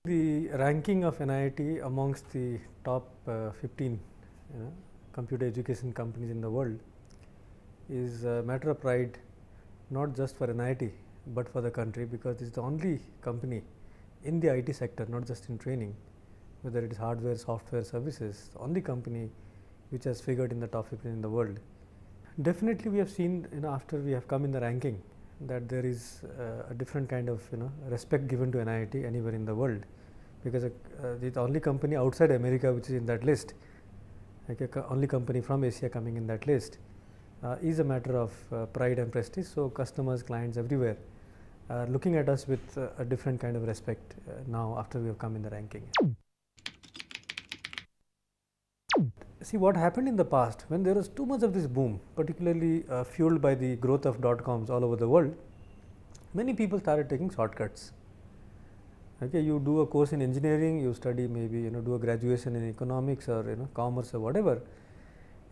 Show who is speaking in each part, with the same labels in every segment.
Speaker 1: The ranking of NIIT amongst the top 15 computer education companies in the world is a matter of pride, not just for NIIT but for the country, because it's the only company in the IT sector, not just in training, whether it is hardware, software, services, the only company which has figured in the top 15 in the world. Definitely we have seen, after we have come in the ranking, that there is a different kind of respect given to NIIT anywhere in the world, because the only company outside America which is in that list, like only company from Asia coming in that list, is a matter of pride and prestige. So customers, clients everywhere are looking at us with a different kind of respect now after we have come in the ranking. See what happened in the past when there was too much of this boom, particularly fueled by the growth of dot-coms all over the world. Many people started taking shortcuts. Okay, you do a course in engineering, you study maybe do a graduation in economics or commerce or whatever,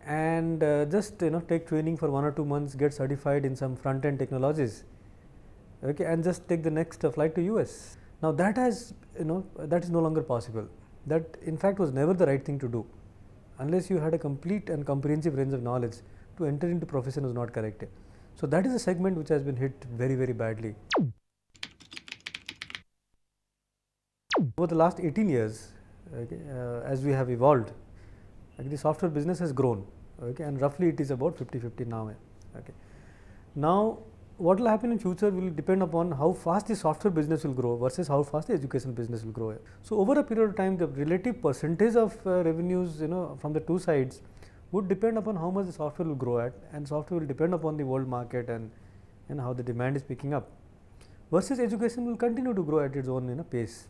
Speaker 1: and just take training for 1 or 2 months, get certified in some front end technologies, okay, and just take the next flight to US. Now that has that is no longer possible. That in fact was never the right thing to do, unless you had a complete and comprehensive range of knowledge. To enter into profession was not correct. So that is a segment which has been hit very, very badly. Over the last 18 years, okay, as we have evolved, okay, the software business has grown, okay, and roughly it is about 50-50 now. Okay. Now what will happen in future will depend upon how fast the software business will grow versus how fast the education business will grow. So over a period of time, the relative percentage of revenues from the two sides would depend upon how much the software will grow at, and software will depend upon the world market and how the demand is picking up, versus education will continue to grow at its own pace.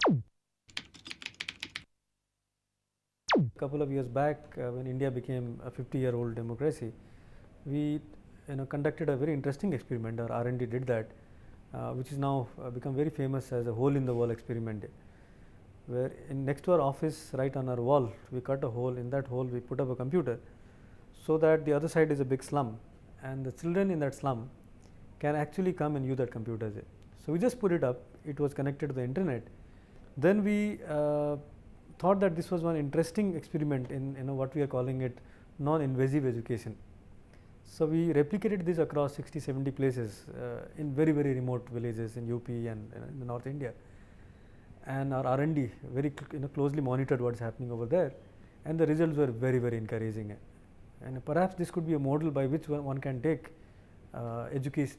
Speaker 1: A couple of years back, when India became a 50-year-old democracy, we conducted a very interesting experiment. Our R&D did that, which is now become very famous as a hole in the wall experiment, where next to our office, right on our wall, we cut a hole. In that hole we put up a computer, so that the other side is a big slum, and the children in that slum can actually come and use that computer. So we just put it up. It was connected to the internet. Then we thought that this was one interesting experiment in what we are calling it non-invasive education. So we replicated this across 60-70 places in very, very remote villages in UP and in the North India, and our R&D very closely monitored what is happening over there, and the results were very, very encouraging. And perhaps this could be a model by which one can take education